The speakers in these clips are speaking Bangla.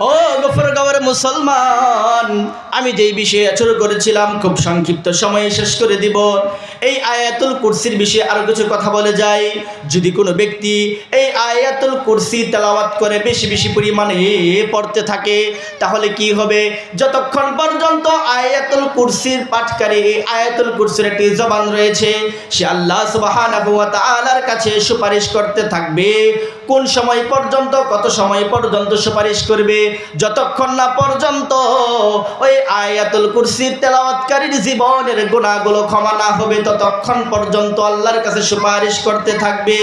ও গফরগাঁওয়ের মুসলমান, আমি যেই বিষয়ে শুরু করেছিলাম খুব সংক্ষিপ্ত সময়ে শেষ করে দিব। এই আয়াতুল কুরসির বিষয়ে আরো কিছু কথা বলে যাই। যদি কোনো ব্যক্তি এই আয়াতুল কুরসি তেলাওয়াত করে বেশি বেশি পরিমাণে পড়তে থাকে, তাহলে কি হবে? যতক্ষণ পর্যন্ত আয়াতুল কুরসির পাঠকারী, এই আয়াতুল কুরসির একটি জবান রয়েছে, সে আল্লাহ সুবহানাহু ওয়া তাআলার কাছে সুপারিশ করতে থাকবে। কোন সময় পর্যন্ত, কত সময় পর্যন্ত সুপারিশ করবে? যতক্ষণ না পর্যন্ত ওই আয়াতুল কুরসি তেলাওয়াতকারীর জীবনের গুনাহগুলো ক্ষমা না হবে, ততক্ষণ পর্যন্ত আল্লাহর কাছে সুপারিশ করতে থাকবে।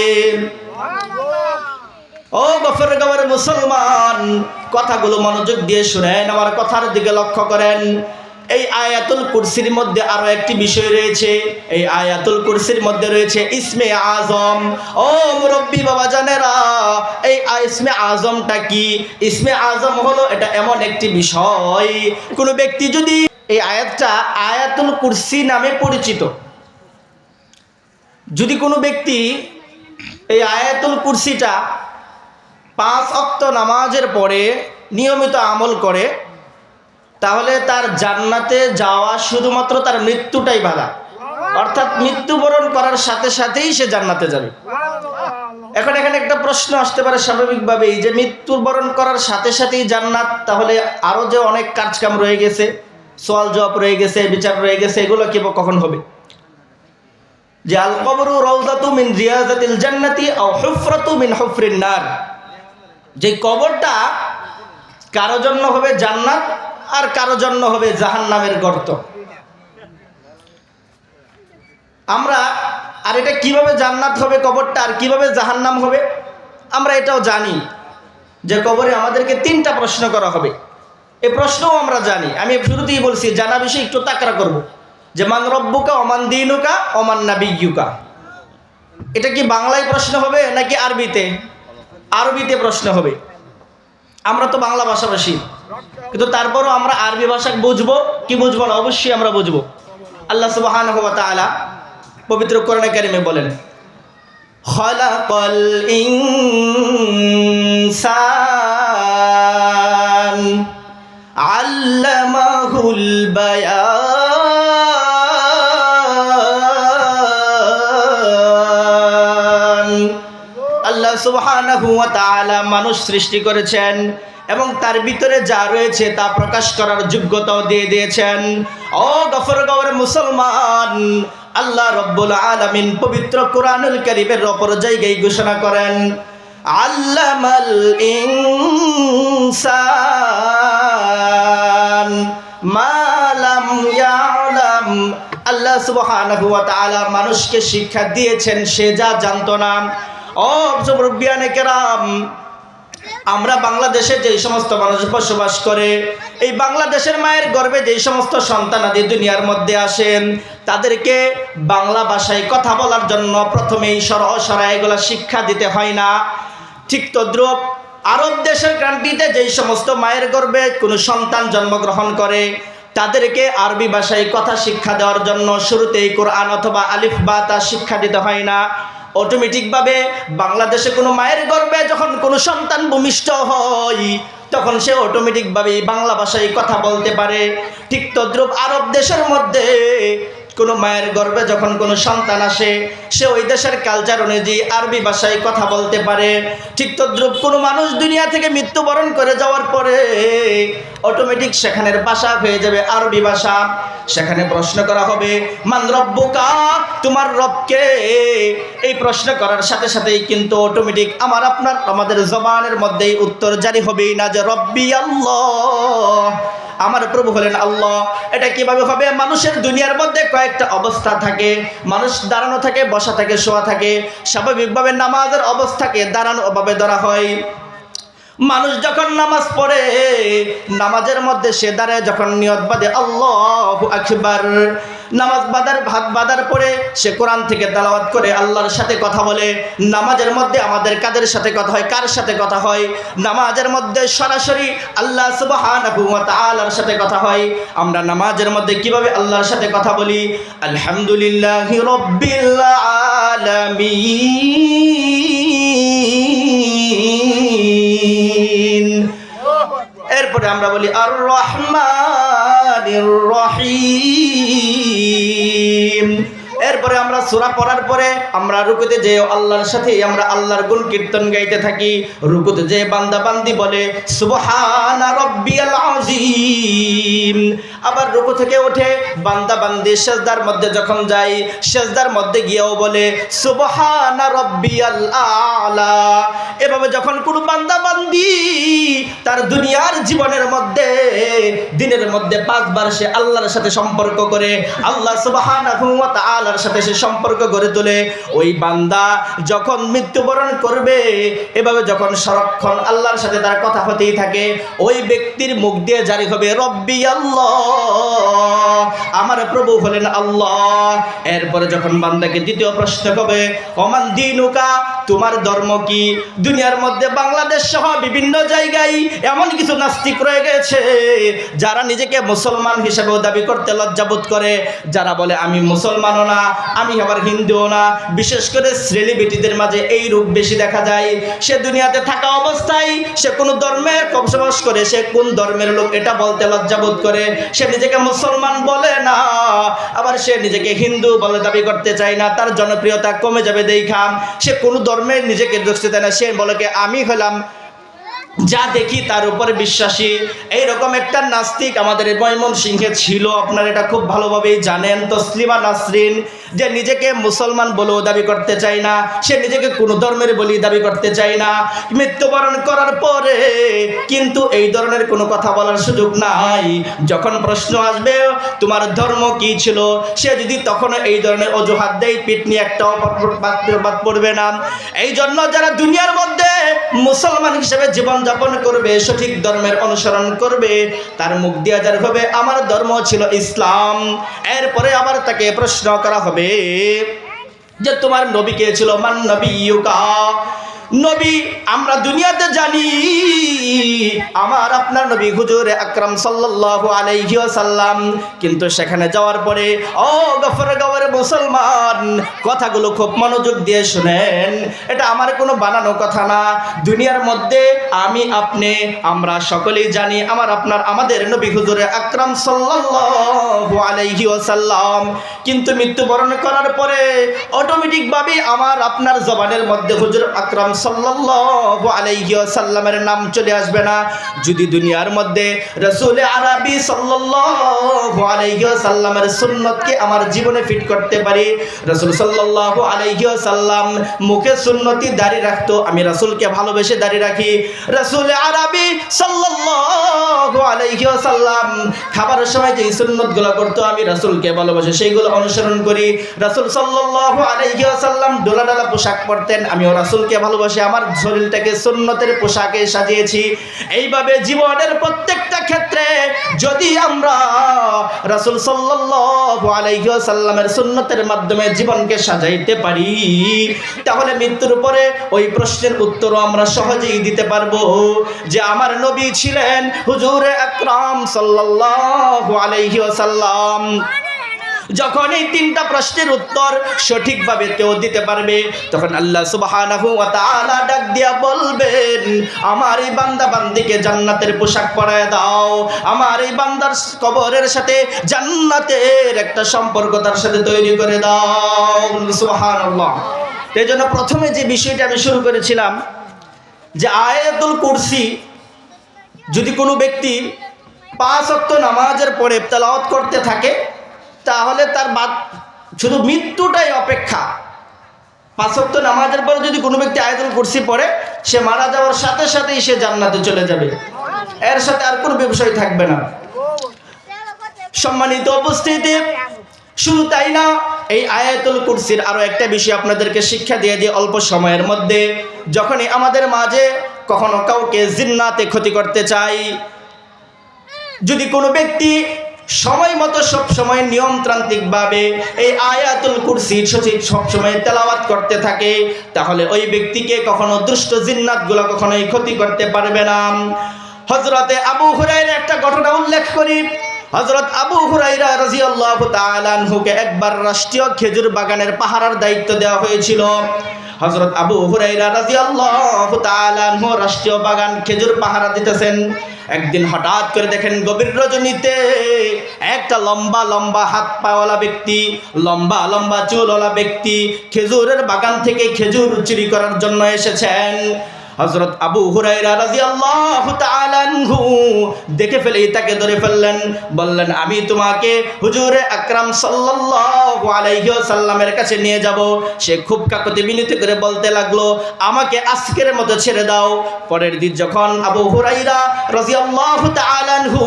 ও গফরগাঁওয়ের মুসলমান, কথাগুলো মনোযোগ দিয়ে শুনেন, আমার কথার দিকে লক্ষ্য করেন। এই আয়াতুল কুরসির মধ্যে আরো একটি বিষয় রয়েছে। এই আয়াতুল কুরসির মধ্যে রয়েছে ইসমে আজম। ও মুরব্বী বাবা জানেরা, এই ইসমে আজমটা কি? ইসমে আজম হলো এটা এমন একটি বিষয়, কোনো ব্যক্তি যদি এই আয়াতটা আয়াতুল কুরসি নামে পরিচিত, যদি কোনো ব্যক্তি এই আয়াতুল কুরসিটা 5 ওয়াক্ত নামাজের পরে নিয়মিত আমল করে, তাহলে তার জান্নাতে যাওয়া শুধুমাত্র তার মৃত্যুটাই বাধা, অর্থাৎ মৃত্যুবরণ করার সাথে সাথেই সে জান্নাতে যাবে। এখন এখানে একটা প্রশ্ন আসতে পারে স্বাভাবিকভাবেই, যে মৃত্যুবরণ করার সাথে সাথেই জান্নাত, তাহলে আরও যে অনেক কাজকাম রয়ে গেছে, সওয়াল জবাব রয়ে গেছে, বিচার রয়ে গেছে, এগুলো কি কখন হবে? যে আল কবরু রাউযাতু মিন রিয়াযাতিল জান্নাতি আও হুফরাতু মিন হুফরিন নার, যে কবরটা কারো জন্য হবে জান্নাত আর কারো জন্য হবে জাহান্নামের গর্ত। আমরা আর এটা কিভাবে জান্নাত হবে কবরটা, আর কিভাবে জাহান্নাম হবে, আমরা এটাও জানি যে কবরে আমাদেরকে 3টা প্রশ্ন করা হবে। এই প্রশ্নও আমরা জানি। আমি শুরুতেই বলছি, জানা বিষয়ে একটু তাকরা করব, যে মান রব্বুকা ওমান দীনুকা ওমান নাবিয়্যুকা। এটা কি বাংলায় প্রশ্ন হবে নাকি আরবিতে? আরবিতে প্রশ্ন হবে। আমরা তো বাংলা ভাষাভাষী, কিন্তু তারপরও আমরা আরবি ভাষা বুঝবো কি বুঝবো না? অবশ্যই আমরা বুঝবো। আল্লাহ সুবহানাহু ওয়া তাআলা পবিত্র কোরআনে কারিমে বলেন, খালাকাল ইনসান আল্লামাহুল বায়ান। আল্লাহ সুবহানাহু ওয়া তাআলা মানুষ সৃষ্টি করেছেন এবং তার ভিতরে যা রয়েছে তা প্রকাশ করার যোগ্যতাও দিয়ে দিয়েছেন। ও গফরগাঁওয়ের মুসলমান, আল্লাহ রব্বুল আলামিন পবিত্র কোরআনুল কারীমের অপর জায়গায় ঘোষণা করেন, আল্লামাল ইনসান মা লাম ইয়ালাম। আল্লাহ সুবহানাহু ওয়া তাআলা মানুষকে শিক্ষা দিয়েছেন সে যা জানতো না। ও মুরব্বিয়ানে কেরাম, আমরা বাংলাদেশে যেই সমস্ত মানুষ বসবাস করে, এই বাংলাদেশের মায়ের গর্ভে যেই সমস্ত সন্তানাদি দুনিয়ার মধ্যে আসেন, তাদেরকে বাংলা ভাষায় কথা বলার জন্য প্রথমেই সরসরা এগুলা শিক্ষা দিতে হয় না। ঠিক তদ্রুপ আরব দেশের কান্ট্রিতে যেই সমস্ত মায়ের গর্ভে কোনো সন্তান জন্মগ্রহণ করে, তাদেরকে আরবি ভাষায় কথা শিক্ষা দেওয়ার জন্য শুরুতেই কোরআন অথবা আলিফ বা তা শিক্ষা দিতে হয় না। অটোমেটিকভাবে বাংলাদেশে কোনো মায়ের গর্ভে যখন কোনো সন্তান ভূমিষ্ঠ হয়, তখন সে অটোমেটিকভাবেই বাংলা ভাষায় কথা বলতে পারে। ঠিক তদ্রুপ আরব দেশের মধ্যে কোনো মায়ের গর্ভে যখন কোনো সন্তান আসে, সে ওই দেশের কালচার অনুযায়ী আরবি ভাষায় কথা বলতে পারে। ঠিক তদ্রুপ কোনো মানুষ দুনিয়া থেকে মৃত্যুবরণ করে যাওয়ার পরে অটোমেটিক সেখানের ভাষা হয়ে যাবে আরবি ভাষা। সেখানে প্রশ্ন করা হবে, মান রব্বুকা, তোমার রবকে? এই প্রশ্ন করার সাথে সাথেই কিন্তু অটোমেটিক আমাদের জবানের মধ্যেই উত্তর জারি হবেই না, যে রব্বি আল্লাহ, আমার প্রভু হলেন আল্লাহ। এটা কিভাবে হবে? মানুষের দুনিয়ার মধ্যে কয়েকটা অবস্থা থাকে। মানুষ দাঁড়ানো থাকে, বসা থাকে, শোয়া থাকে। স্বাভাবিকভাবে নামাজের অবস্থাকে দাঁড়ানো ভাবে ধরা হয়। মানুষ যখন নামাজ পড়ে, নামাজের মধ্যে সে দাঁড়ায় যখন নিয়ত বাঁধে আল্লাহু আকবার, নামাজ হাত বাঁধার পরে সে কোরআন থেকে তেলাওয়াত করে আল্লাহর সাথে কথা বলে। নামাজের মধ্যে আমাদের কাদের সাথে কথা হয়? কার সাথে কথা হয়? নামাজের মধ্যে সরাসরি আল্লাহ সুবহানাহু ওয়া তাআলার সাথে কথা হয়। আমরা নামাজের মধ্যে কিভাবে আল্লাহর সাথে কথা বলি? আলহামদুলিল্লাহি রাব্বিল আলামিন এরপরে আমরা বলি আর রহমানির রহিম। এরপরে আমরা সূরা পড়ার পরে আমরা রুকুতে যে আল্লাহর সাথে আমরা আল্লাহর গুণ কীর্তন গাইতে থাকি। রুকুতে যে বান্দা বান্দি বলে সুবহানা রাব্বিয়াল আযীম। আবার রুকু থেকে উঠে বান্দা বান্দি সিজদার মধ্যে যখন যায়, সিজদার মধ্যে গিয়েও বলে সুবহানা রাব্বিয়াল আ'লা। এভাবে যখন কোনো বান্দা বান্দি তার দুনিয়ার জীবনের মধ্যে দিনের মধ্যে 5 বার সে আল্লাহর সাথে সম্পর্ক করে, আল্লাহ সুবহানাহু ওয়া তাআলার সাথে সে সম্পর্ক গড়ে তোলে, ওই বান্দা যখন মৃত্যুবরণ করবে এভাবে যখন সারাক্ষণ আল্লাহর সাথে তার কথা হতেই থাকে, ওই ব্যক্তির মুখ দিয়ে জারি হবে রব্বি আল্লাহ, আমার প্রভু হলেন আল্লাহ। এরপরে যখন বান্দাকে দ্বিতীয় প্রশ্ন হবে ওমান দীনুকা, তোমার ধর্ম কি? দুনিয়ার মধ্যে বাংলাদেশ সহ বিভিন্ন জায়গায় এমন কিছু নাস্তিক রয়ে গেছে যারা নিজেকে মুসলমান হিসেবেও দাবি করতে লজ্জাবোধ করে, যারা বলে আমি মুসলমানও না, আমি আবার হিন্দুও না। বিশেষ করে সেলিব্রিটিদের মাঝে এই রূপ বেশি দেখা যায়। সে দুনিয়াতে থাকা অবস্থায় সে কোন ধর্মের বসবাস করে, সে কোন ধর্মের লোক এটা বলতে লজ্জাবোধ করে, সে নিজেকে মুসলমান বলে না, আবার সে নিজেকে হিন্দু বলে দাবি করতে চায় না। তার জনপ্রিয়তা কমে যাবে দেখাম সে কোন ধর্মের নিজেকে দেখতে চায় না, সে বলে আমি হলাম যা দেখি তার উপরে বিশ্বাসী। এইরকম একটা নাস্তিক আমাদের ময়মনসিংহে ছিল, আপনারা এটা খুব ভালোভাবেই জানেন, তসলিমা নাসরিন, যে নিজেকে মুসলমান বলেও দাবি করতে চায় না, সে নিজেকে কোনো ধর্মের বলেই দাবি করতে চায় না। মৃত্যুবরণ করার পরে কিন্তু এই ধরনের কোনো কথা বলার সুযোগ নাই। যখন প্রশ্ন আসবে তোমার ধর্ম কি ছিল, সে যদি তখনও এই ধরনের অজুহাত দেয়, পিঠ নিয়ে একটাও বাদ পড়বে না। এই জন্য যারা দুনিয়ার মধ্যে মুসলমান হিসেবে জীবন যাপন করবে, সঠিক ধর্মের অনুসরণ করবে, তার মুখ দিয়ে যার হবে আমার ধর্ম ছিল ইসলাম। এরপরে আবার তাকে প্রশ্ন করা হবে যে তোমার নবী কে ছিল? মান নবিয়ুকা, নবী আমরা দুনিয়াতে জানি আমার আপনার নবী হুজুর আকরাম সাল্লাল্লাহু আলাইহি ওয়াসাল্লাম, কিন্তু সেখানে যাওয়ার পরে ও গফরগাওয়ার মুসলমান, কথাগুলো খুব মনোযোগ দিয়ে শুনেন, এটা আমার কোনো বানানো কথা না। দুনিয়ার মধ্যে আমি আপনি আমরা সকলেই জানি আমার আপনার আমাদের নবী হুজুর আকরাম সাল্লাল্লাহু আলাইহি ওয়াসাল্লাম, কিন্তু মৃত্যুবরণ করার পরে অটোমেটিকভাবে আমার আপনার জবানের মধ্যে হুজুর আকরাম সাল্লাল্লাহু আলাইহি ওয়াসাল্লামের নাম চলে আসবে না। যদি দুনিয়ার মধ্যে রাসূল আরবি সাল্লাল্লাহু আলাইহি ওয়াসাল্লামের সুন্নতকে আমার জীবনে ফিট করতে পারি, রাসূল সাল্লাল্লাহু আলাইহি ওয়াসাল্লাম মুখে সুন্নতি দাড়ি রাখতো, আমি রাসূলকে ভালোবেসে দাড়ি রাখি। রাসূল আরবি সাল্লাল্লাহু আলাইহি ওয়াসাল্লাম খাবারের সময় যে সুন্নতগুলো করতো, আমি রাসূলকে ভালোবাসি সেইগুলো অনুসরণ করি। রাসূল সাল্লাল্লাহু আলাইহি ওয়াসাল্লাম ডোলা ডোলা পোশাক পরতেন, আমিও রাসূলকে ভালোবাসি, আমার শরীরটাকে সুন্নতের পোশাকে সাজিয়েছি। এইভাবে জীবনের প্রত্যেকটা ক্ষেত্রে যদি আমরা রাসূল সাল্লাল্লাহু আলাইহি ওয়াসাল্লামের সুন্নতের মাধ্যমে জীবনকে সাজাইতে পারি, তাহলে মৃত্যুর পরে ওই প্রশ্নের উত্তরও আমরা সহজেই দিতে পারবো যে আমার নবী ছিলেন হুজুর আকরাম সাল্লাল্লাহু আলাইহি ওয়াসাল্লাম। যখন এই 3টা প্রশ্নের উত্তর সঠিকভাবে কেউ দিতে পারবে, তখন আল্লাহ সুবহানাহু ওয়া তাআলা ডাক দিয়া বলবেন আমার এই বান্দা বান্দিকে জান্নাতের পোশাক পরায় দাও, আমার এই বান্দার কবরের সাথে জান্নাতের একটা সম্পর্ক তার সাথে তৈরি করে দাও। সুবহানাল্লাহ। এই জন্য প্রথমে যে বিষয়টা আমি শুরু করেছিলাম যে আয়াতুল কুরসি যদি কোনো ব্যক্তি 5 ওয়াক্ত নামাজের পরে তেলাওয়াত করতে থাকে, তাহলে তার শুধু মৃত্যুটাই অপেক্ষা। 5 ওয়াক্ত নামাজের পরে যদি কোনো ব্যক্তি আয়াতুল কুরসি পড়ে, সে মারা যাওয়ার সাথে সাথেই সে জান্নাতে চলে যাবে, এর সাথে আর কোনো বিষয় থাকবে না। সম্মানিত উপস্থিতি, শুধু তাই না, এই আয়াতুল কুরসির আরো একটা বিষয় আপনাদেরকে শিক্ষা দিয়ে অল্প সময়ের মধ্যে, যখনই আমাদের মাঝে কখনো কাউকে জিন্নাতে ক্ষতি করতে চাই, যদি কোনো ব্যক্তি সময় মতো সব সময় নিয়মতান্ত্রিকভাবে এই আয়াতুল কুরসি সব সময় তেলাওয়াত করতে থাকে, তাহলে ওই ব্যক্তিকে কখনো দুষ্ট জিন্নাতগুলো কখনোই ক্ষতি করতে পারবে না। হযরতে আবু হুরায়রা একটা ঘটনা উল্লেখ করি। হযরত আবু হুরায়রা রাদিয়াল্লাহু তাআলা আনহুকে একবার রাষ্ট্রীয় খেজুর বাগানের পাহারার দায়িত্ব দেওয়া হয়েছিল। হযরত আবু হুরায়রা রাদিয়াল্লাহু তাআলা আনহু রাষ্ট্রীয় বাগান খেজুর পাহারা দিতেছেন। একদিন হঠাৎ করে দেখেন গভীর রজনীতে একটা লম্বা লম্বা হাত পাওয়ালা ব্যক্তি, লম্বা লম্বা চুলওয়ালা ব্যক্তি খেজুরের বাগান থেকে খেজুর চুরি করার জন্য এসেছেন। হযরত আবু হুরায়রা রাদিয়াল্লাহু তাআলা আনহু দেখে ফেলেই তাকে ধরে ফেললেন, বললেন আমি তোমাকে হুজুরে আকরাম সাল্লাল্লাহু আলাইহি ওয়াসাল্লামের কাছে নিয়ে যাব। সে খুব কাকুতি মিনতি করে বলতে লাগলো, আমাকে আজকের মতো ছেড়ে দাও। পরের দিন যখন আবু হুরায়রা রাদিয়াল্লাহু তাআলা আনহু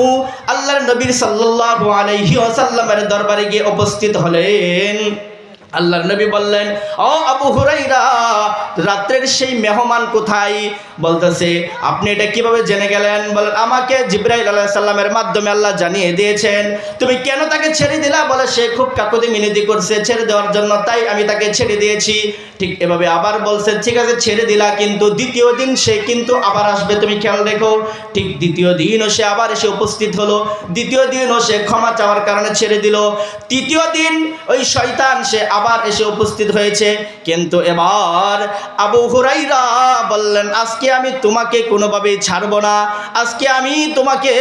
আল্লাহর নবী সাল্লাল্লাহু আলাইহি ওয়াসাল্লামের দরবারে গিয়ে উপস্থিত হলেন, আল্লাহর নবী বললেন, ও আবু হুরায়রা, রাত্রের সেই মেহমান কোথায়? বলতেছে, আপনি এটা কিভাবে জেনে গেলেন? বলেন, আমাকে জিবরাইল আলাইহিস সালামের মাধ্যমে আল্লাহ জানিয়ে দিয়েছেন। তুমি কেন তাকে ছেড়ে দিলা? বলে, সে খুব কাকুতি মিনতি করছে ছেড়ে দেওয়ার জন্য, তাই আমি তাকে ছেড়ে দিয়েছি। ঠিক এভাবে আবার বলছে, ঠিক আছে ছেড়ে দিলা, কিন্তু দ্বিতীয় দিন সে কিন্তু আবার আসবে, তুমি খেয়াল রেখো। ঠিক দ্বিতীয় দিনও সে আবার এসে উপস্থিত হলো। দ্বিতীয় দিনও সে ক্ষমা চাওয়ার কারণে ছেড়ে দিল। তৃতীয় দিন ওই শয়তান সে আবার এসে উপস্থিত হয়েছে, কিন্তু এবার আবু হুরায়রা বললেন, আজকে আমি তোমাকে কোনোভাবেই ছাড়বো না, আজকে আমি তোমাকে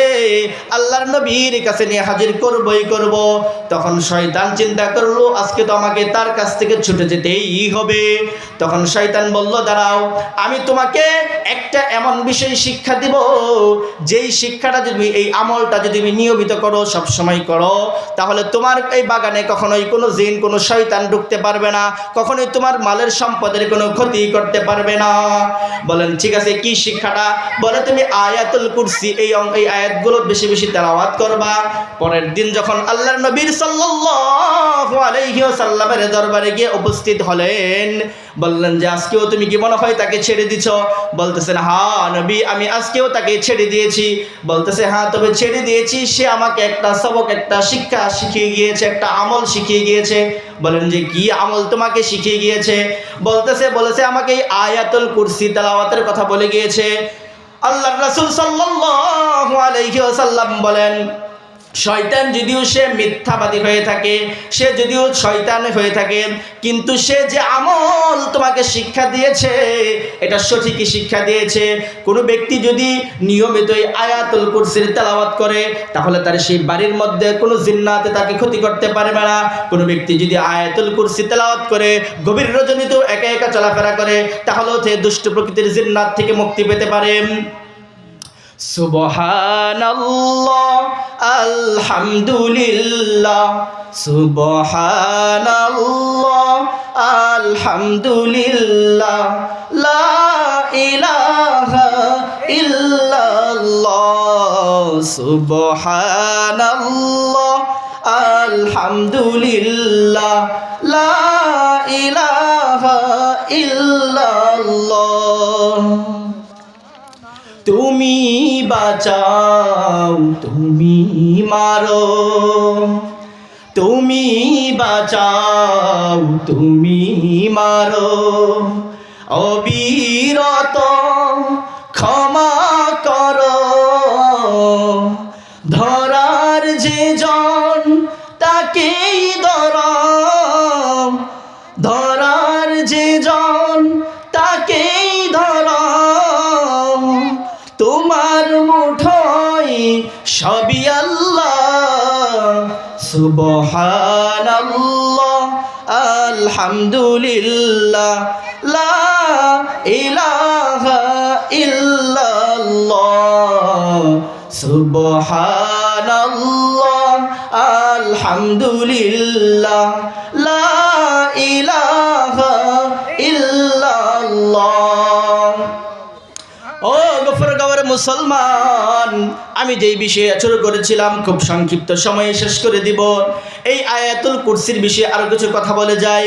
আল্লাহর নবীর কাছে নিয়ে হাজির করবই করব। তখন শয়তান চিন্তা করলো, আজকে তো আমাকে তার কাছ থেকে ছুটে যেতেই হবে। তখন শয়তান বলল, দাঁড়াও, আমি তোমাকে একটা এমন বিষয় শিক্ষা দিব, যেই শিক্ষাটা যদি, এই আমলটা যদি তুমি নিয়মিত করো, সব সময় করো, তাহলে তোমার এই বাগানে কখনোই কোনো জিন, কোনো শয়তান ঢুকতে পারবে না, কখনোই তোমার মালের সম্পদের কোনো ক্ষতি করতে পারবে না। বলেন, ঠিক আছে, কি শিক্ষাটা? বলে, তুমি আয়াতুল কুরসি এই আয়াতগুলো বেশি বেশি তেলাওয়াত করবা। পরের দিন যখন আল্লাহর নবী সাল্লাল্লাহু আলাইহি ওয়াসাল্লামের দরবারে গিয়ে উপস্থিত হলেন, বললেন যে আজকেও তুমি কি মনে হয় তাকে ছেড়ে দিছ? বলতেছেন, হ্যাঁ নবী, আমি আজকেও তাকে ছেড়ে দিয়েছি। বলতেছে, হ্যাঁ তবে ছেড়ে দিয়েছি, সে আমাকে একটা সবক, একটা শিক্ষা শিখিয়ে গিয়েছে, একটা আমল শিখিয়ে গিয়েছে। বলেন যে কি আমল তোমাকে শিখিয়ে গিয়েছে? বলেছে আমাকে এই আয়াতুল কুরসি তেলাওয়াতের কথা বলে গিয়েছে। আল্লাহর রাসূল সাল্লাল্লাহু আলাইহি ওয়াসাল্লাম বলেন, শয়তান যদিও সে মিথ্যাবাদী হয়ে থাকে, সে যদিও শয়তান হয়ে থাকে, কিন্তু সে যে আমল তোমাকে শিক্ষা দিয়েছে এটা সঠিকই শিক্ষা দিয়েছে। কোনো ব্যক্তি যদি নিয়মিত এই আয়াতুল কুরসির তেলাওয়াত করে, তাহলে তার সেই বাড়ির মধ্যে কোনো জিন্নাতে তাকে ক্ষতি করতে পারবে না। কোনো ব্যক্তি যদি আয়াতুল কুরসি তেলাওয়াত করে গভীর রজনীতেও একা একা চলাফেরা করে, তাহলেও সে দুষ্ট প্রকৃতির জিন্নাত থেকে মুক্তি পেতে পারে। সুবহানাল্লাহ, আলহামদুলিল্লাহ, সুবহানাল্লাহ, আলহামদুলিল্লাহ, লা ইলাহা ইল্লাল্লাহ, সুবহানাল্লাহ, আলহামদুলিল্লাহ, লা ইলাহা ইল্লাল্লাহ। তুমি বাঁচাও, তুমি মারো, তুমি বাঁচাও, তুমি মারো, অবিরত ক্ষমা করো। ধরার যে জন তাকেই ধরো, ধরার যে জন তাকেই ধরো। তোমার মুঠোয় সবই আল্লাহ। সুবহানাল্লাহ, আলহামদুলিল্লাহ, লা ইলাহা ইল্লাল্লাহ, সুবহানাল্লাহ, আলহামদুলিল্লাহ, লা ইলাহা ইল্লাল্লাহ। ও গফরগাঁওয়ের মুসলমান, আমি যেই বিষয়ে শুরু করেছিলাম খুব সংক্ষিপ্ত সময়ে শেষ করে দিব। এই আয়াতুল কুরসির বিষয়ে আরো কিছু কথা বলে যাই।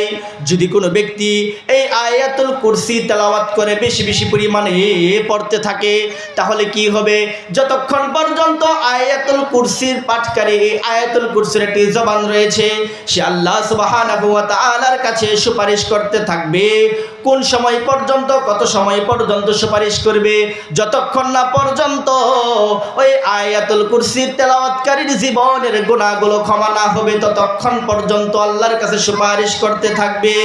যদি কোনো ব্যক্তি এই আয়াতুল কুরসি তেলাওয়াত করে বেশি বেশি পরিমাণে পড়তে থাকে, তাহলে কি হবে? যতক্ষণ পর্যন্ত আয়াতুল কুরসির পাঠকারী, এই আয়াতুল কুরসির একটি জবান রয়েছে, সে আল্লাহ সুবহানাহু ওয়া তাআলার কাছে সুপারিশ করতে থাকবে। কোন সময় পর্যন্ত, কত সময় পর্যন্ত সুপারিশ করবে? যতক্ষণ না পর্যন্ত ওই আয়াতুল কুরসি তেলাওয়াতকারীর জীবনের গুনাহগুলো ক্ষমা না হবে, ততক্ষণ পর্যন্ত আল্লাহর কাছে সুপারিশ করতে থাকবে।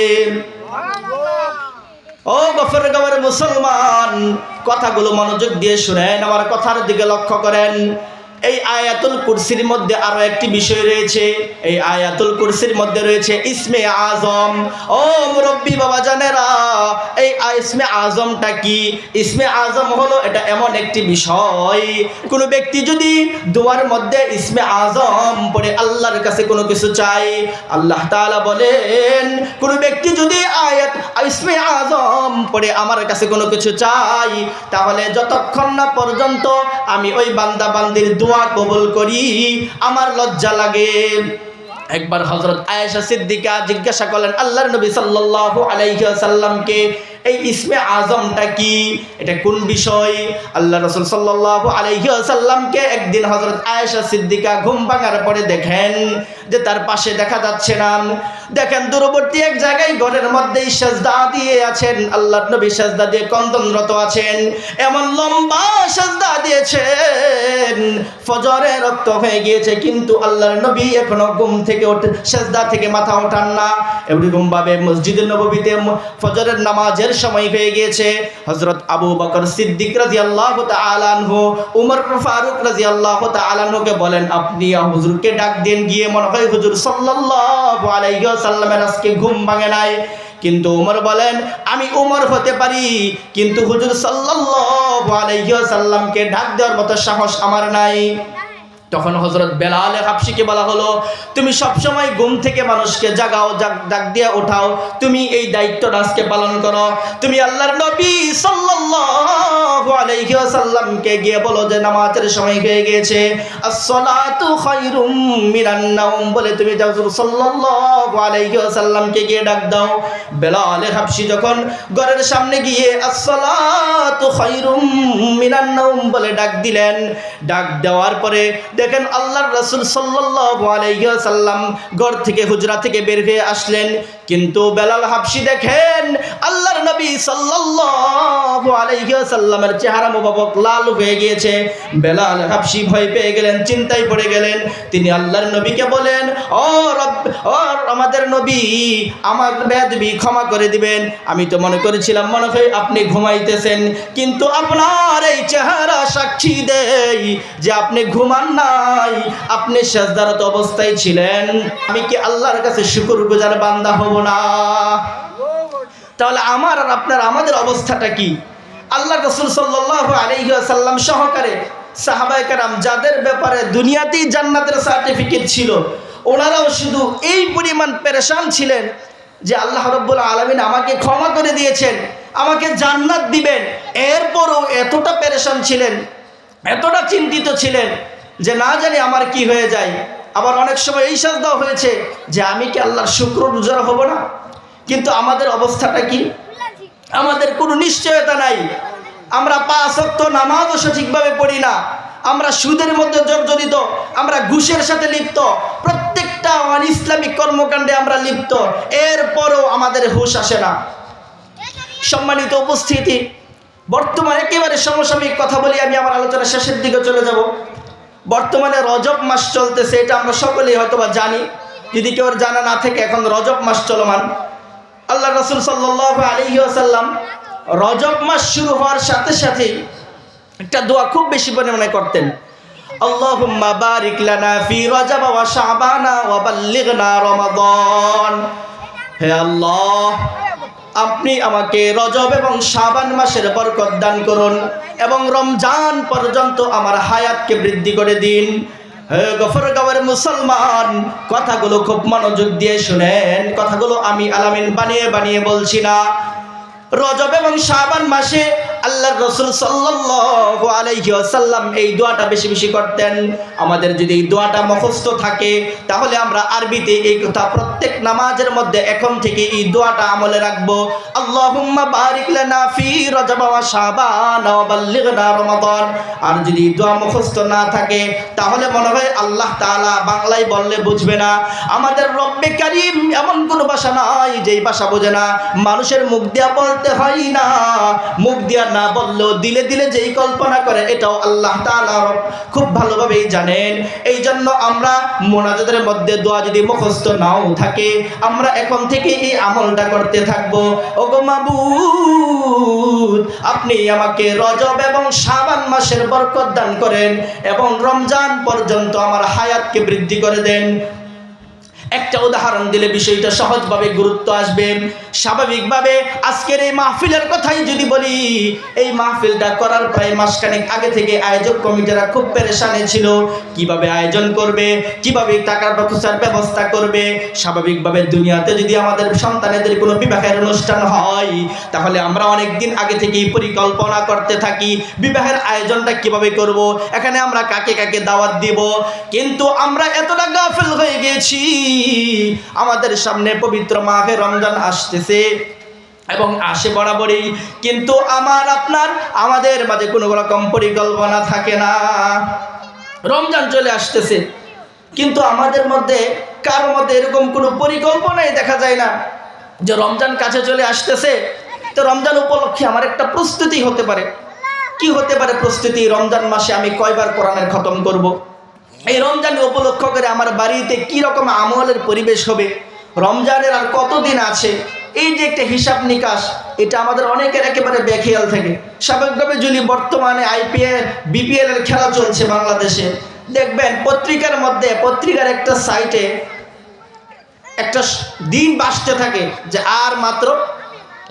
ও গফরগাঁওয়ের মুসলমান, কথাগুলো মনোযোগ দিয়ে শুনেন, আমার কথার দিকে লক্ষ্য করেন। এই আয়াতুল কুরসির মধ্যে আরো একটি বিষয় রয়েছে। এই আয়াতুল কুরসির মধ্যে রয়েছে ইসমে আজম। ও মুরব্বী বাবা জানেরা, এই ইসমে আজমটা কি? ইসমে আজম হলো এটা এমন একটি বিষয়, কোনো ব্যক্তি যদি দোয়ার মধ্যে ইসমে আজম পড়ে আল্লাহর কাছে কোনো কিছু চায়, আল্লাহ তাআলা বলেন কোনো ব্যক্তি যদি ইসমে আজম পড়ে আমার কাছে কোনো কিছু চাই, তাহলে যতক্ষণ না পর্যন্ত আমি ওই বান্দা বান্দির দোয়া কবুল করি আমার লজ্জা লাগে। একবার হযরত আয়েশা সিদ্দিকা জিজ্ঞাসা করলেন আল্লাহর নবী সাল্লাল্লাহু আলাইহি ওয়াসাল্লামকে, এই ইসমে আজমটা কি, এটা কোন বিষয়? আল্লাহ রাসূল সাল্লাল্লাহু আলাইহি ওয়াসাল্লামকে একদিন হযরত আয়েশা সিদ্দিকা ঘুম ভাঙার পরে দেখেন যে তার পাশে দেখা যাচ্ছে না। দেখেন দূরবর্তী এক জায়গায় ঘরের মধ্যেই সিজদা দিয়ে আছেন, আল্লাহর নবী সিজদা দিয়ে কন্দনরত আছেন। এমন লম্বা সিজদা দিয়েছেন ফজরে রক্ত হয়ে গিয়েছে, কিন্তু আল্লাহর নবী এখনো ঘুম থেকে ওঠে, সিজদা থেকে মাথা ওঠান না। এরকম ভাবে মসজিদে নববীতে ফজরের নামাজের সময় হয়ে গিয়েছে। হযরত আবু বকর সিদ্দিক রাদিয়াল্লাহু তাআলা আনহু উমর ফারুক রাদিয়াল্লাহু তাআলা আনহুকে বলেন, আপনি হুজুরকে ডাক দেন গিয়ে, মনে হয় হুজুর সাল্লাল্লাহু আলাইহি ওয়াসাল্লামের আজকে ঘুম ভাঙে নাই। কিন্তু উমর বলেন, আমি উমর হতে পারি, কিন্তু হুজুর সাল্লাল্লাহু আলাইহি ওয়াসাল্লামকে ডাক দেওয়ার মতো সাহস আমার নাই। তখন হযরত বেলাল হাবশিকে বলা হলো, তুমি সব সময় ঘুম থেকে মানুষকে জাগাও, ডাক দিয়ে ওঠাও, তুমি এই দায়িত্বটা আজকে পালন করো। তুমি আল্লাহর নবী সাল্লাল্লাহু আলাইহি ওয়াসাল্লামকে গিয়ে বলো যে নামাজের সময় হয়ে গিয়েছে, as-salatu khairum minan naum বলে তুমি রাসূল সাল্লাল্লাহু আলাইহি ওয়াসাল্লামকে গিয়ে ডাক দাও। বেলাল হাবশি যখন ঘরের সামনে গিয়ে as-salatu khairum minan naum বলে ডাক দিলেন, ডাক দেওয়ার পরে দেখেন আল্লাহর রাসূল সাল্লাল্লাহু আলাইহি ওয়াসাল্লাম ঘর থেকে হুজরা থেকে বের হয়ে আসলেন, কিন্তু বেলাল হাবশি দেখেন আল্লাহর নবী সাল্লাল্লাহু আলাইহি ওয়াসাল্লামের চেহারা মোবারক লাল হয়ে গিয়েছে। বেলাল হাবশি ভয় পেয়ে গেলেন, চিন্তায় পড়ে গেলেন। তিনি আল্লাহর নবীকে বলেন, ও রব, ও আমাদের নবী, আমার বেয়াদবি ক্ষমা করে দিবেন। আমি তো মনে করেছিলাম মনে হয় আপনি ঘুমাইতেছেন, কিন্তু আপনার এই চেহারা সাক্ষী দেয় যে আপনি ঘুমান নাই, আপনি সিজদারত অবস্থায় ছিলেন। আমি কি আল্লাহর কাছে শুকরগুজার বান্দা হব না? তাহলে আমার আর আপনার আমাদের অবস্থাটা কি? আল্লাহ রাসূল সাল্লাল্লাহু আলাইহি ওয়াসাল্লাম সহকারে সাহাবায়ে কেরাম যাদের ব্যাপারে দুনিয়াতেই জান্নাতের সার্টিফিকেট ছিল, ওনারাও শুধু এই পরিমাণ পেরেশান ছিলেন যে আল্লাহ রাব্বুল আলামিন আমাকে ক্ষমা করে দিয়েছেন, আমাকে জান্নাত দিবেন। এরপরও এতটা পেরেশান ছিলেন, এতটা চিন্তিত ছিলেন যে না জানি আমার কি হয়ে যায়। আবার অনেক সময় এই সাজদাও হয়েছে যে আমি কি আল্লাহর শুকরগুজার হব না? কিন্তু আমাদের অবস্থাটা কি? আমাদের কোনো নিশ্চয়তা নাই। আমরা 5 ওয়াক্ত নামাজও সঠিকভাবে পড়ি না, আমরা সুদের মধ্যে জর্জরিত, আমরা ঘুষের সাথে লিপ্ত, প্রত্যেকটা ইসলামিক কর্মকাণ্ডে আমরা লিপ্ত, এরপরও আমাদের হুঁশ আসে না। সম্মানিত উপস্থিতি, বর্তমানে একেবারে সমসাময়িক কথা বলি, আমি আমার আলোচনা শেষের দিকে চলে যাব। বর্তমানে রজব মাস চলতেছে, এটা আমরা সকলেই হয়তোবা জানি, যদি কেউ জানা না থাকে। এখন রজব মাস চলমান। আল্লাহ রাসূল সাল্লাল্লাহু আলাইহি ওয়াসাল্লাম রজব মাস শুরু হওয়ার সাথে সাথে একটা দোয়া খুব বেশি পরিমাণে করতেন, আল্লাহুম্মা বারিক লানা ফি রজব ওয়া শাবানা ওয়া বাল্লিগনা রমাদান। হে আল্লাহ, আপনি আমাকে রজব এবং শাবান মাসের বরকত দান করুন এবং রমজান পর্যন্ত আমার হায়াতকে বৃদ্ধি করে দিন। হে গফরগাঁওয়ের মুসলমান, কথাগুলো খুব মনোযোগ দিয়ে শুনেন, কথাগুলো আমি আলামিন বানিয়ে বানিয়ে বলছি না। রজব এবং শাবান মাসে আল্লাহর রাসূল সাল্লাল্লাহু আলাইহি ওয়াসাল্লাম এই দোয়াটা বেশি বেশি করতেন। আমাদের যদি এই দোয়াটা মুখস্থ থাকে তাহলে আমরা আরবিতে এই কথা প্রত্যেক নামাজের মধ্যে এখন থেকে এই দোয়াটা আমলে রাখবো। আল্লাহুম্মা বারিক লানা ফি রজব ওয়া শাবান ওয়া বাল্লিগনা রমাদান। আর যদি দোয়া মুখস্থ না থাকে তাহলে মনে হয় আল্লাহ তাআলা বাংলায় বললে বুঝবে না। আমাদের রব্বে কারীম এমন কোনো ভাষা নাই যেই ভাষা বোঝে না। মানুষের মুখ দিয়া বলতে হয় না, মুখ দিয়া না বললেও দিলে দিলে যেই কল্পনা করে এটাও আল্লাহ তাআলা খুব ভালোভাবেই জানেন। এই জন্য আমরা মোনাজাতের মধ্যে দোয়া যদি মুখস্থ নাও থাকে, আমরা এখন থেকে এই আমলটা করতে থাকবো। ওগো মাবুদ, আপনি আমাকে রজব এবং শাবান মাসের বরকত দান করেন এবং রমজান পর্যন্ত আমার হায়াতকে বৃদ্ধি করে দেন। একটা উদাহরণ দিলে বিষয়টা সহজভাবে গুরুত্ব আসবে। স্বাভাবিকভাবে আজকের এই মাহফিলের কথাই যদি বলি, এই মাহফিলটা করার প্রায় মাসখানেক আগে থেকে আয়োজক কমিটিরা খুব পেরেশানে ছিল, কিভাবে আয়োজন করবে, কিভাবে টাকার পয়সার ব্যবস্থা করবে। স্বাভাবিকভাবে দুনিয়াতে যদি আমাদের সন্তানেদের কোনো বিবাহের অনুষ্ঠান হয়, তাহলে আমরা অনেক দিন আগে থেকেই পরিকল্পনা করতে থাকি বিবাহের আয়োজনটা কিভাবে করব, এখানে আমরা কাকে কাকে দাওয়াত দিব। কিন্তু আমরা এতটা গাফিল হয়ে গেছি, আমাদের সামনে পবিত্র মাহে রমজান আসতেছে এবং আসে বরাবরই, কিন্তু আমাদের মাঝে কোনো রকম পরিকল্পনা থাকে না। রমজান চলে আসতেছে কিন্তু আমাদের মধ্যে কারোর মধ্যে এরকম কোনো পরিকল্পনাই দেখা যায় না যে রমজান কাছে চলে আসতেছে, তো রমজান উপলক্ষে আমার একটা প্রস্তুতি হতে পারে। কি হতে পারে প্রস্তুতি? রমজান মাসে আমি কয়বার কোরআনের খতম করব, এই রমজান উপলক্ষ করে আমার বাড়িতে কি রকম আমলের পরিবেশ হবে, রমজানের আর কতদিন আছে, এই যে একটা হিসাব নিকাশ, এটা আমাদের অনেকের একেবারে বেখেয়াল থাকে। স্বাভাবিকভাবে যদি বর্তমানে বিপিএল এর খেলা চলছে বাংলাদেশে, দেখবেন পত্রিকার একটা সাইটে একটা দিন বাসতে থাকে যে আর মাত্র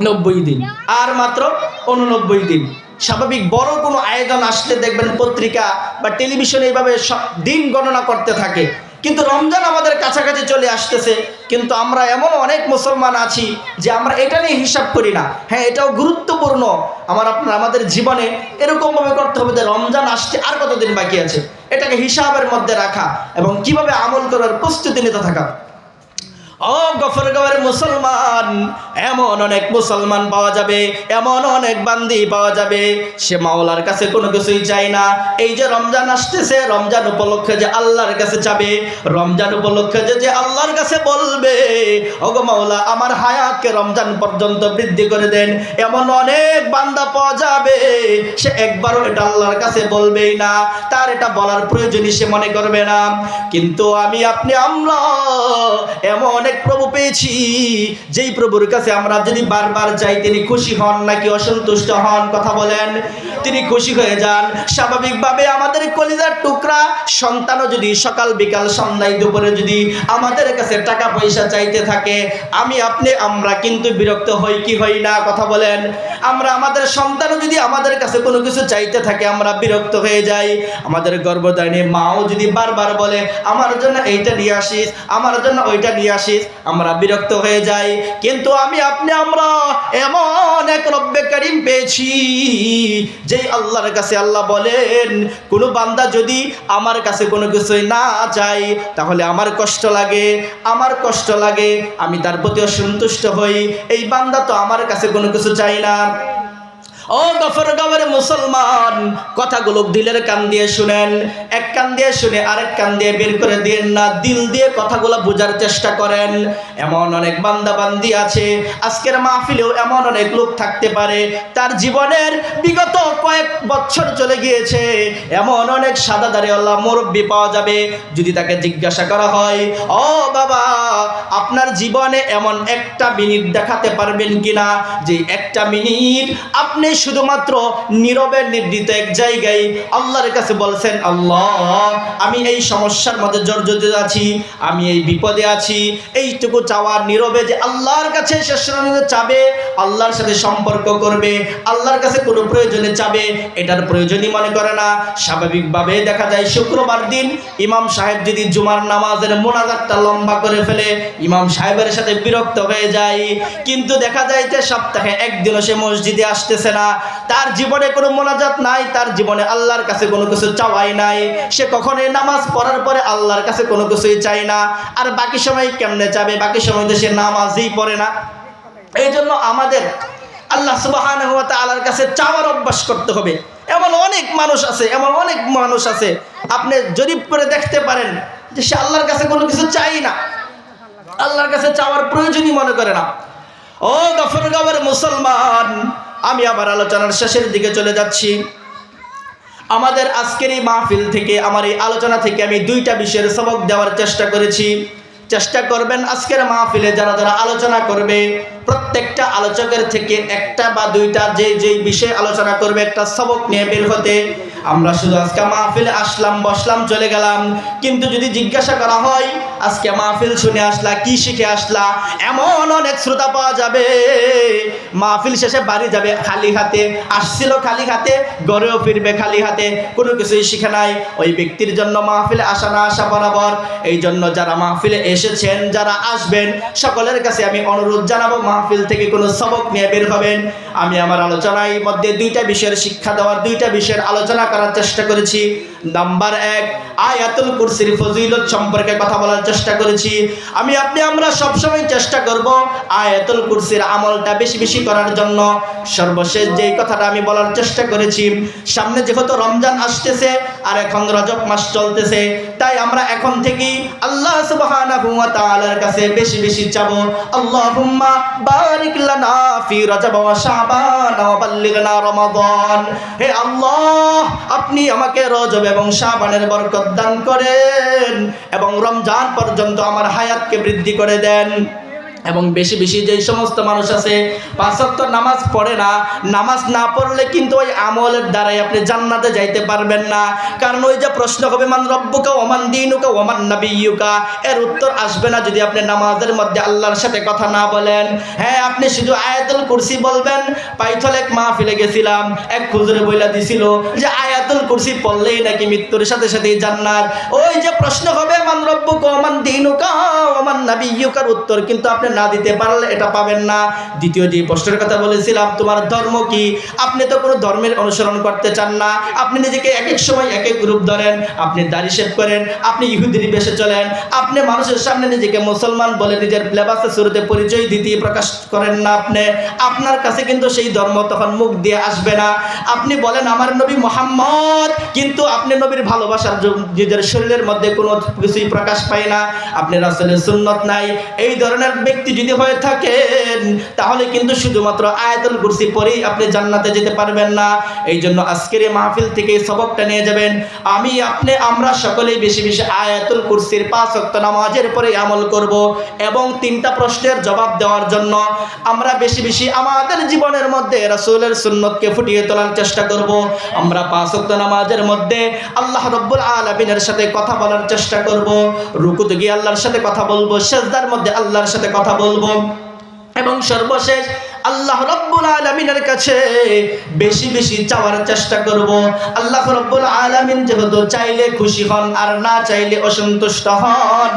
90 দিন, আর মাত্র 89 দিন। স্বাভাবিক বড় কোনো আয়োজন আসলে দেখবেন পত্রিকা বা টেলিভিশনে এইভাবে দিন গণনা করতে থাকে। কিন্তু রমজান আমাদের কাছাকাছি চলে আসতেছে, কিন্তু আমরা এমন অনেক মুসলমান আছি যে আমরা এটা নিয়ে হিসাব করি না। হ্যাঁ, এটাও গুরুত্বপূর্ণ আমাদের জীবনে এরকমভাবে করতে হবে যে রমজান আসতে আর কতদিন বাকি আছে, এটাকে হিসাবের মধ্যে রাখা এবং কিভাবে আমল করার প্রস্তুতি নিতে থাকা। ও গফরগাঁওয়ের মুসলমান, এমন অনেক মুসলমান পাওয়া যাবে, এমন অনেক বান্দি পাওয়া যাবে, সে মাওলার কাছে কোনো কিছুই চায় না। এই যে রমজান আসতেছে, রমজান উপলক্ষে যে আল্লাহর কাছে যাবে, রমজান উপলক্ষে যে আল্লাহর কাছে বলবে, ওগো মাওলা আমার হায়াতকে রমজান পর্যন্ত বৃদ্ধি করে দেন, এমন অনেক বান্দা পাওয়া যাবে সে একবারও এটা আল্লাহর কাছে বলবেই না, তার এটা বলার প্রয়োজনই সে মনে করবে না। কিন্তু আমরা এমন প্রভু পেয়েছি, যেই প্রভুর কাছে আমরা যদি বারবার যাই তিনি খুশি হন নাকি অসন্তুষ্ট হন? কথা বলেন। তিনি খুশি হয়ে যান। স্বাভাবিকভাবে আমাদের কলিজার টুকরা সন্তানও যদি সকাল বিকাল সন্ধ্যায় দুপুরে যদি আমাদের কাছে টাকা পয়সা চাইতে থাকে, আমরা কিন্তু বিরক্ত হই কি হই না? কথা বলেন। আমাদের সন্তানও যদি আমাদের কাছে কোনো কিছু চাইতে থাকে আমরা বিরক্ত হয়ে যাই। আমাদের গর্ভধারিণী মাও যদি বারবার বলে আমার জন্য এইটা নিয়ে আসিস, আমার জন্য ওইটা নিয়ে আসিস, আমরা বিরক্ত হয়ে যাই। কিন্তু আমরা এমন এক রব্বে কারীম পেয়েছি, যেই আল্লাহর কাছে আল্লাহ বলেন কোনো বান্দা যদি আমার কাছে কোনো কিছুই না চাই তাহলে আমার কষ্ট লাগে, আমি তার প্রতি অসন্তুষ্ট হই। এই বান্দা তো আমার কাছে কোনো কিছু চাই না। ও গফরগাঁওয়ের মুসলমান, কথাগুলো দিলের কান দিয়ে শুনেন, এক কান দিয়ে শুনে আরেক কান দিয়ে বের করে দিন না, দিল দিয়ে কথাগুলো বোঝার চেষ্টা করেন। এমন অনেক বান্দা বান্দি আছে, আজকের মাহফিলেও এমন অনেক লোক থাকতে পারে তার জীবনের বিগত কয়েক বছর চলে গিয়েছে, এমন অনেক সাদা দাড়িওয়ালা মুরব্বি পাওয়া যাবে, যদি তাকে জিজ্ঞাসা করা হয় ও বাবা আপনার জীবনে এমন একটা মিনিট দেখাতে পারবেন কিনা যে একটা মিনিট আপনি শুধুমাত্র নীরবে নির্দিত এক জায়গায় আল্লাহর কাছে বলছেন, আল্লাহ আমি এই সমস্যার মধ্যে জর্জরিত আছি, আমি এই বিপদে আছি, এইটুকু চাওয়ার নীরবে যে আল্লাহর কাছে শেষ চাবে, আল্লাহর সাথে সম্পর্ক করবে, আল্লাহর কাছে কোনো প্রয়োজনে চাবে, এটার প্রয়োজনই মনে করে না। স্বাভাবিকভাবে দেখা যায় শুক্রবার দিন ইমাম সাহেব যদি জুমার নামাজের মোনাজাতটা লম্বা করে ফেলে, ইমাম সাহেবের সাথে বিরক্ত হয়ে যায়। কিন্তু দেখা যায় যে সপ্তাহে একদিনও সে মসজিদে আসতেছে না, তার জীবনে কোনো মোনাজাত নাই, তার জীবনে আল্লাহর কাছে কোনো কিছু চাওয়াই নাই, সে কখনোই নামাজ পড়ার পরে আল্লাহর কাছে কোনো কিছুই চায় না। আর বাকি সময় কেমনে চাবে? বাকি সময় তো সে নামাজই পড়ে না। এই জন্য আমাদের আল্লাহ সুবহানাহু ওয়া তাআলার কাছে চাওয়ার অভ্যাস করতে হবে। এমন অনেক মানুষ আছে আপনি জরিপ করে দেখতে পারেন যে সে আল্লাহর কাছে কোনো কিছু চাই না, আল্লাহর কাছে চাওয়ার প্রয়োজনই মনে করে না। ও গফরগাঁওয়ের মুসলমান, আমি আবার আলোচনার শেষের দিকে চলে যাচ্ছি। আমাদের আজকের এই মাহফিল থেকে, আমার এই আলোচনা থেকে আমি দুইটা বিষয়ের সবক দেওয়ার চেষ্টা করেছি। চেষ্টা করবেন আজকের মাহফিলে যারা যারা আলোচনা করবে, প্রত্যেকটা আলোচকের থেকে একটা বা দুইটা যে বিষয়ে আলোচনা করবে একটা সবক নিয়ে বের হতে। আমরা শুধু আজকে মাহফিলে আসলাম, বসলাম, চলে গেলাম, কিন্তু যদি জিজ্ঞাসা করা হয় আজকে মাহফিল শুনে আসলা, কি শিখে আসলা, এমন অনেক শ্রোতা পাওয়া যাবে মাহফিল শেষে বাড়ি যাবে খালি হাতে, আসছিল খালি হাতে, ঘরেও ফিরবে খালি হাতে, কোনো কিছুই শিখে নাই। ওই ব্যক্তির জন্য মাহফিলে আসা না আসা বরাবর। এই জন্য যারা মাহফিলে এসেছেন, যারা আসবেন, সকলের কাছে আমি অনুরোধ জানাবো মাহফিল থেকে কোনো সবক নিয়ে বের হবেন। আমি আমার আলোচনার মধ্যে দুইটা বিষয়ের শিক্ষা দেওয়ার, দুইটা বিষয়ের আলোচনা করার চেষ্টা করেছি। নাম্বার 1, আয়াতুল কুরসির ফজিলত সম্পর্কে কথা বলার চেষ্টা করেছি। আমরা সবসময় চেষ্টা করব আয়াতুল কুরসির আমলটা বেশি বেশি করার জন্য। সর্বশেষ যেই কথাটা আমি বলার চেষ্টা করেছি, সামনে যেহেতু রমজান আসতেছে আর এখন রজব মাস চলতেছে, তাই আমরা এখন থেকেই আল্লাহ সুবহানাহু ওয়া তাআলার কাছে বেশি বেশি চাবো, আল্লাহুম্মা বারিক লানা ফি রজব ওয়া শাবান ওয়া বাল্লিগনা রমাদান। হে আল্লাহ, আপনি আমাকে রজব এবং শাবানের বরকত দান করেন এবং রমজান পর্যন্ত আমার হায়াতকে বৃদ্ধি করে দেন। এবং বেশি বেশি যেই সমস্ত মানুষ আছে 5 ওয়াক্ত নামাজ পড়ে না, নামাজ না পড়লে কিন্তু ওই আমলের দ্বারাই আপনি জান্নাতে যাইতে পারবেন না। কারণ ওই যে প্রশ্ন হবে মান রব্বুকা ওয়া মান দীনুকা ওয়া মান নাবিয়্যুকা, এর উত্তর আসবে না যদি আপনি নামাজের মধ্যে আল্লাহর সাথে কথা না বলেন। হ্যাঁ, আপনি শুধু আয়াতুল কুরসি বলবেন। পাইথল এক মাহফিলে গেছিলাম, এক হুজুরে বইলা দিছিল যে আয়াতুল কুরসি পড়লেই নাকি মৃত্যুর সাথে সাথেই জান্নাত। ওই যে প্রশ্ন হবে মান রব্বুকা ওয়া মান দীনুকা ওয়া মান নাবিয়্যুকার উত্তর কিন্তু আপনি না দিতে পারলে এটা পাবেন না। দ্বিতীয় যে প্রশ্নের কথা বলেছিলাম, তোমার ধর্ম কি? আপনি তো কোনো ধর্মের অনুসরণ করতে চান না, আপনি নিজেকে এক এক সময় এক এক রূপ ধরেন, আপনি দাড়ি শেভ করেন, আপনি ইহুদির বেশে চলেন, আপনি মানুষের সামনে নিজেকে মুসলমান বলে নিজের লেবাসে শুরুতে পরিচয় দিতে প্রকাশ করেন না। আপনার কাছে কিন্তু সেই ধর্ম তখন মুখ দিয়ে আসবে না। আপনি বলেন আমার নবী মুহাম্মদ, কিন্তু আপনি নবীর ভালোবাসার নিজের শরীরের মধ্যে কোনো কিছুই প্রকাশ পায় না, আপনি রাসূলের সুন্নাত নাই। এই ধরনের ব্যক্তি যদি হয়ে থাকেন তাহলে কিন্তু শুধুমাত্র আয়াতুল কুরসি পড়েই আপনি জান্নাতে যেতে পারবেন না। এই জন্য আজকের এই মাহফিল থেকে সবকটা নিয়ে যাবেন। আমরা সকলেই বেশি বেশি আয়াতুল কুরসির 5 ওয়াক্ত নামাজের পরে আমল করব এবং 3টা প্রশ্নের জবাব দেওয়ার জন্য আমরা বেশি বেশি আমাদের জীবনের মধ্যে রাসূলের সুন্নতকে ফুটিয়ে তোলার চেষ্টা করব। আমরা 5 ওয়াক্ত নামাজের মধ্যে আল্লাহ রাব্বুল আলামিনের সাথে কথা বলার চেষ্টা করব, রুকুতে গিয়ে আল্লাহর সাথে কথা বলবো, সিজদার মধ্যে আল্লাহর সাথে কথা বলবো এবং সর্বশেষ আল্লাহ রাব্বুল আলামিনের কাছে বেশি বেশি চাওয়ার চেষ্টা করব। আল্লাহ রাব্বুল আলামিন যেহেতু চাইলে খুশি হন আর না চাইলে অসন্তুষ্ট হন,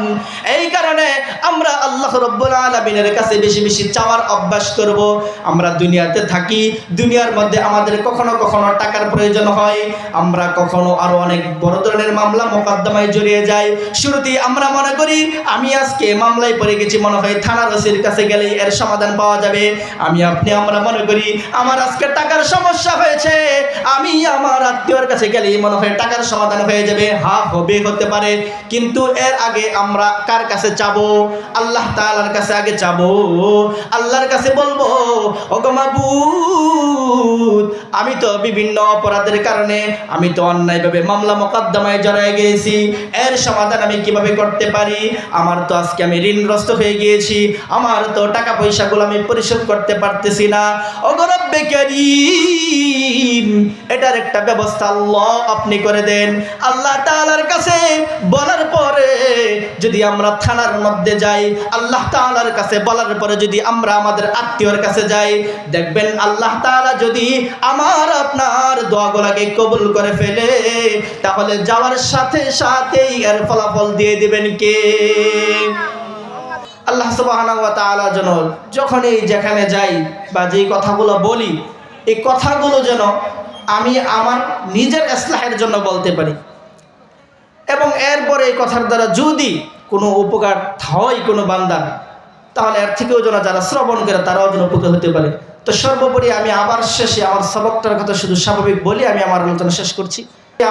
এই কারণে আমরা আল্লাহ রাব্বুল আলামিনের কাছে বেশি বেশি চাওয়ার অভ্যাস করব। আমরা দুনিয়াতে থাকি, দুনিয়ার মধ্যে আমাদের কখনো কখনো টাকার প্রয়োজন হয়, আমরা কখনো আরো অনেক বড় ধরনের মামলা মোকদ্দমায় জড়িয়ে যাই। শুরুতেই আমরা মনে করি আমি আজকে মামলায় পড়ে গেছি, মনে হয় থানার ওসির কাছে গেলেই এর সমাধান পাওয়া যাবে। আমরা মনে করি আমার আজকে টাকার সমস্যা হয়েছে, আমি আমার আত্মীয়র কাছে গেলেই মনে হয় টাকার সমাধান হয়ে যাবে। হতে পারে, কিন্তু এর আগে আমরা কার কাছে চাবো? আল্লাহ তাআলার কাছে আগে চাবো। আল্লাহর কাছে বলবো, ওগো মাবুদ, আমি তো বিভিন্ন অপরাধের কারণে আমি তো অন্যায়ভাবে মামলা মোকদ্দমায় জড়িয়ে গিয়েছি, এর সমাধান আমি কিভাবে করতে পারি? আমার তো আজকে আমি ঋণগ্রস্ত হয়ে গিয়েছি, আমার তো টাকা পয়সাগুলো আমি পরিশোধ করতে পারতেছি না। ওগো রব্বে কারীম, এটার একটা ব্যবস্থা আল্লাহ আপনি করে দেন। আল্লাহ তাআলার কাছে বলার পরে যদি আমরা থানার মধ্যে যাই, আল্লাহ তাআলার কাছে বলার পরে যদি আমরা আমাদের আত্মীয়র কাছে যাই, দেখবেন আল্লাহ তাআলা যদি আমার আপনার দোয়াগুলোকে কবুল করে ফেলে, তাহলে যাওয়ার সাথে সাথেই এর ফলাফল দিয়ে দিবেন কে? আল্লাহ সুবহানাহু ওয়া তাআলা যেন যখনই যেখানে যাই বা যেই কথাগুলো বলি, এই কথাগুলো যেন আমি আমার নিজের ইসলাহের জন্য বলতে পারি এবং এরপরে এই কথার দ্বারা যদি কোনো উপকার হয় কোনো বান্দার, তাহলে এর থেকেও যেন যারা শ্রবণ করে তারাও যেন উপকার হতে পারে। তো সর্বোপরি আমি আবার শেষে আমার সবকটার কথা শুধু স্বাভাবিক বলি আমি আমার আলোচনা শেষ করছি।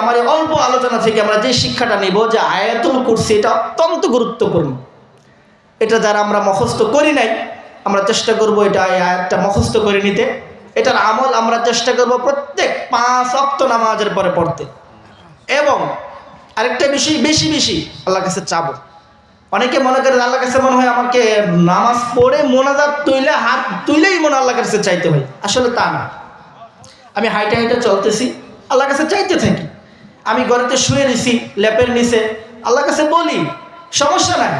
আমার এই অল্প আলোচনা থেকে আমরা যে শিক্ষাটা নিব যে আয়াতুল কুরসি এটা অত্যন্ত গুরুত্বপূর্ণ। এটা যারা আমরা মুখস্থ করি নাই, আমরা চেষ্টা করব এটা এই আয়াতটা মুখস্থ করে নিতে এটার আমল আমরা চেষ্টা করব প্রত্যেক 5 ওয়াক্ত নামাজের পরে পড়তে। এবং আরেকটা বিষয়, বেশি বেশি আল্লাহর কাছে চাবো। অনেকে মনে করে আল্লাহর কাছে মনে হয় আমাকে নামাজ পড়ে মোনাজাত তুইলে, হাত তুইলেই মনে আল্লাহর কাছে চাইতে হয়। আসলে তা না। আমি হাইটে হাইটে চলতেছি, আল্লাহর কাছে চাইতে থাকি। আমি ঘরেতে শুয়ে রয়েছি ল্যাপের নিচে, আল্লাহর কাছে বলি, সমস্যা নাই।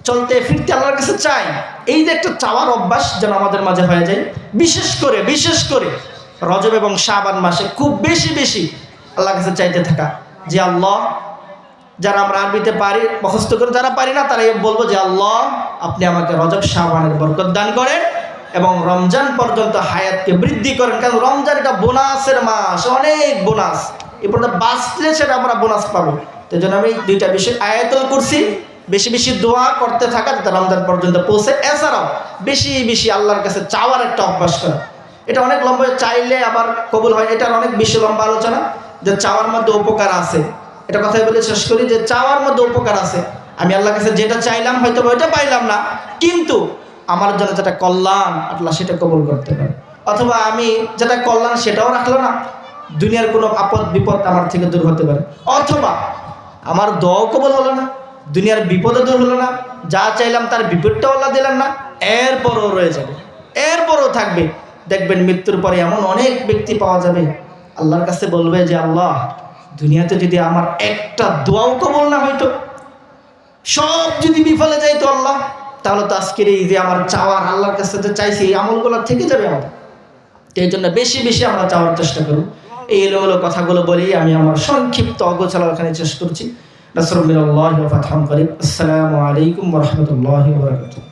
চলতে ফিরতে আল্লাহর কাছে চাই। এই যে একটা চাওয়ার অভ্যাস যেন আমাদের মাঝে হয়ে যায়। বিশেষ করে রজব এবং শাবান মাসে খুব বেশি বেশি আল্লাহর কাছে চাইতে থাকা যে আল্লাহ, যারা আমরা আরবিতে পারি মুখস্থ করে, যারা পারি না তারা বলবো যে আল্লাহ, আপনি আমাকে রজব শাবানের বরকত দান করেন এবং রমজান পর্যন্ত হায়াতকে বৃদ্ধি করেন। কারণ রমজান এটা বোনাসের মাস, অনেক বোনাস। এই পর্যন্ত বাঁচলে সেটা আমরা বোনাস পাবো। তো জন্য আমি 2টা বিষয় আয়াতুল কুরসি, বেশি বেশি দোয়া করতে থাকা যাতে রমজান পর্যন্ত পৌঁছে। এছাড়াও বেশি বেশি আল্লাহর কাছে চাওয়ার একটা অভ্যাস করা। এটা অনেক লম্বা, চাইলে আবার কবুল হয়, এটার অনেক বেশি লম্বা আলোচনা। যে চাওয়ার মধ্যে উপকার আছে, এটা কথাই বলে শেষ করি যে চাওয়ার মধ্যে উপকার আছে। আমি আল্লাহর কাছে যেটা চাইলাম হয়তো ওইটা পাইলাম না, কিন্তু আমার জন্য যেটা কল্যাণ আল্লাহ সেটা কবুল করতে পারে। অথবা আমি যেটা কল্যাণ সেটাও রাখলো না, দুনিয়ার কোনো আপদ বিপদ আমার থেকে দূর হতে পারে। অথবা আমার দোয়াও কবুল হলো না, দুনিয়ার বিপদও দূর হলো না, যা চাইলাম তার বিপদটাও আল্লাহ দিলেন না, এরপরও রয়ে যাবে, এরপরও থাকবে। দেখবেন মৃত্যুর পরে এমন অনেক ব্যক্তি পাওয়া যাবে আল্লাহর কাছে বলবে যে আল্লাহ, দুনিয়াতে যদি আমার একটা দোয়াও কবুল না হইতো, সব যদি বিফলে যাইতো আল্লাহ, তাহলে তো আজকের এই যে আমার চাওয়ার, আল্লাহর কাছে যে চাইছি, এই আমলগুলো থেকে যাবে আমাদের। তো এই জন্য বেশি বেশি আমরা চাওয়ার চেষ্টা করব। এই এলোমেলো কথাগুলো বলেই আমি আমার সংক্ষিপ্ত অগোছালো এখানে শেষ করছি। নাসরুম মিনাল্লাহি ওয়া ফাতহুন করিব। আসসালামু আলাইকুম ওয়া রাহমাতুল্লাহি ওয়া বারাকাতুহু।